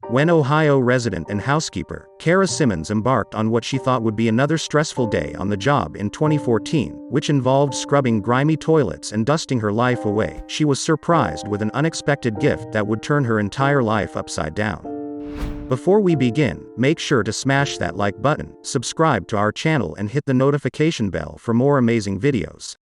When Ohio resident and housekeeper, Kara Simmons embarked on what she thought would be another stressful day on the job in 2014, which involved scrubbing grimy toilets and dusting her life away, she was surprised with an unexpected gift that would turn her entire life upside down. Before we begin, make sure to smash that like button, subscribe to our channel and hit the notification bell for more amazing videos.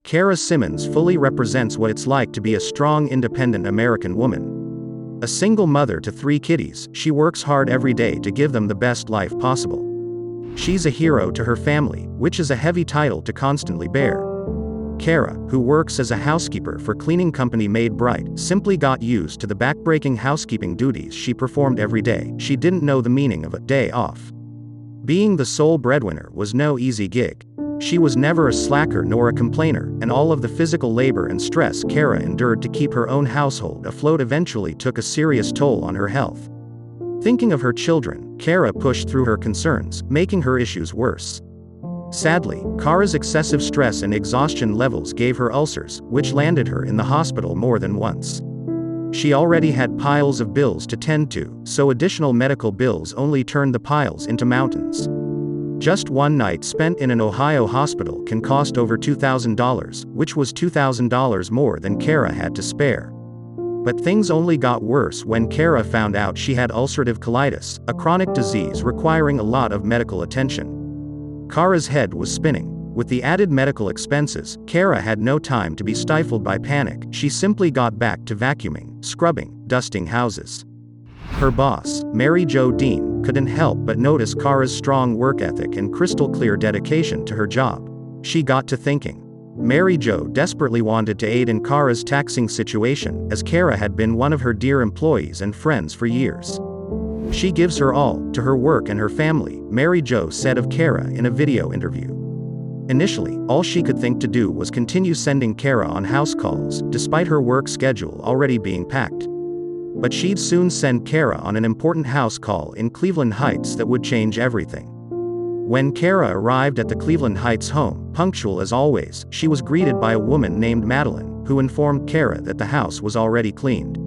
Kara Simmons fully represents what it's like to be a strong, independent American woman. A single mother to 3 kiddies, she works hard every day to give them the best life possible. She's a hero to her family, which is a heavy title to constantly bear. Kara, who works as a housekeeper for cleaning company Made Bright, simply got used to the backbreaking housekeeping duties she performed every day. She didn't know the meaning of a day off. Being the sole breadwinner was no easy gig. She was never a slacker nor a complainer, and all of the physical labor and stress Kara endured to keep her own household afloat eventually took a serious toll on her health. Thinking of her children, Kara pushed through her concerns, making her issues worse. Sadly, Kara's excessive stress and exhaustion levels gave her ulcers, which landed her in the hospital more than once. She already had piles of bills to tend to, so additional medical bills only turned the piles into mountains. Just one night spent in an Ohio hospital can cost over $2,000, which was $2,000 more than Kara had to spare. But things only got worse when Kara found out she had ulcerative colitis, a chronic disease requiring a lot of medical attention. Kara's head was spinning. With the added medical expenses, Kara had no time to be stifled by panic. She simply got back to vacuuming, scrubbing, dusting houses. Her boss, Mary Jo Dean, couldn't help but notice Kara's strong work ethic and crystal-clear dedication to her job. She got to thinking. Mary Jo desperately wanted to aid in Kara's taxing situation, as Kara had been one of her dear employees and friends for years. She gives her all to her work and her family, Mary Jo said of Kara in a video interview. Initially, all she could think to do was continue sending Kara on house calls, despite her work schedule already being packed. But she'd soon send Kara on an important house call in Cleveland Heights that would change everything. When Kara arrived at the Cleveland Heights home, punctual as always, she was greeted by a woman named Madeline, who informed Kara that the house was already cleaned.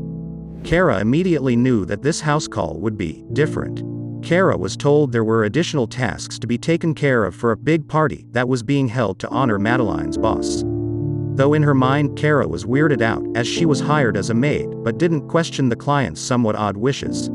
Kara immediately knew that this house call would be different. Kara was told there were additional tasks to be taken care of for a big party that was being held to honor Madeline's boss. Though in her mind Kara was weirded out, as she was hired as a maid, but didn't question the client's somewhat odd wishes.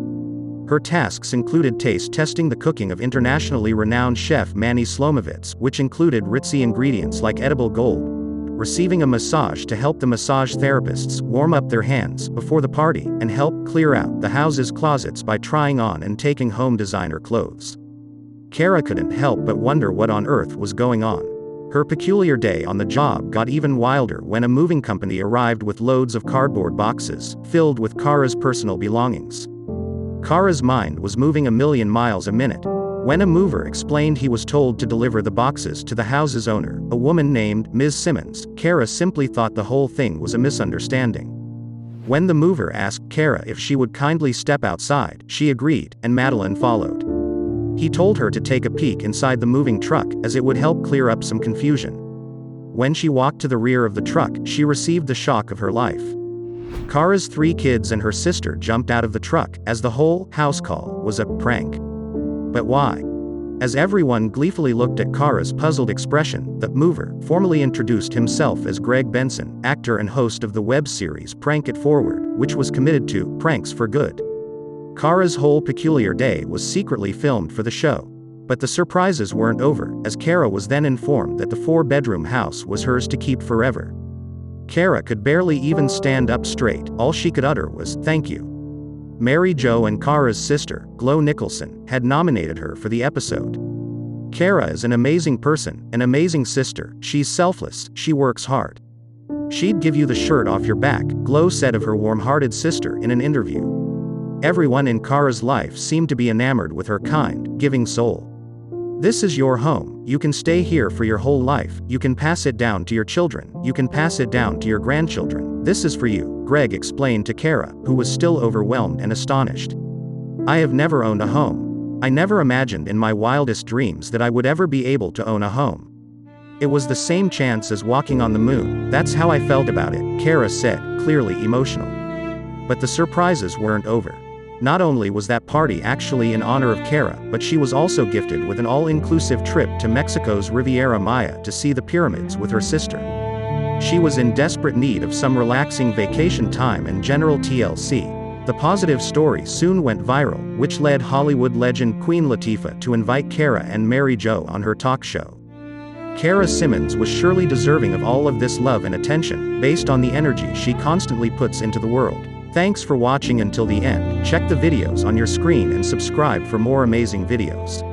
Her tasks included taste testing the cooking of internationally renowned chef Manny Slomovitz, which included ritzy ingredients like edible gold, receiving a massage to help the massage therapists warm up their hands before the party, and help clear out the house's closets by trying on and taking home designer clothes. Kara couldn't help but wonder what on earth was going on. Her peculiar day on the job got even wilder when a moving company arrived with loads of cardboard boxes, filled with Kara's personal belongings. Kara's mind was moving a million miles a minute. When a mover explained he was told to deliver the boxes to the house's owner, a woman named Ms. Simmons, Kara simply thought the whole thing was a misunderstanding. When the mover asked Kara if she would kindly step outside, she agreed, and Madeline followed. He told her to take a peek inside the moving truck, as it would help clear up some confusion. When she walked to the rear of the truck, she received the shock of her life. Kara's 3 kids and her sister jumped out of the truck, as the whole house call was a prank. But why? As everyone gleefully looked at Kara's puzzled expression, the mover formally introduced himself as Greg Benson, actor and host of the web series Prank It Forward, which was committed to pranks for good. Kara's whole peculiar day was secretly filmed for the show. But the surprises weren't over, as Kara was then informed that the 4-bedroom house was hers to keep forever. Kara could barely even stand up straight, all she could utter was, "Thank you." Mary Jo and Kara's sister, Glo Nicholson, had nominated her for the episode. Kara is an amazing person, an amazing sister, she's selfless, she works hard. She'd give you the shirt off your back, Glo said of her warm-hearted sister in an interview. Everyone in Kara's life seemed to be enamored with her kind, giving soul. "This is your home, you can stay here for your whole life, you can pass it down to your children, you can pass it down to your grandchildren, this is for you," Greg explained to Kara, who was still overwhelmed and astonished. "I have never owned a home. I never imagined in my wildest dreams that I would ever be able to own a home. It was the same chance as walking on the moon, that's how I felt about it, Kara said, clearly emotional. But the surprises weren't over. Not only was that party actually in honor of Kara, but she was also gifted with an all-inclusive trip to Mexico's Riviera Maya to see the pyramids with her sister. She was in desperate need of some relaxing vacation time and general TLC. The positive story soon went viral, which led Hollywood legend Queen Latifah to invite Kara and Mary Jo on her talk show. Kara Simmons was surely deserving of all of this love and attention, based on the energy she constantly puts into the world. Thanks for watching until the end. Check the videos on your screen and subscribe for more amazing videos.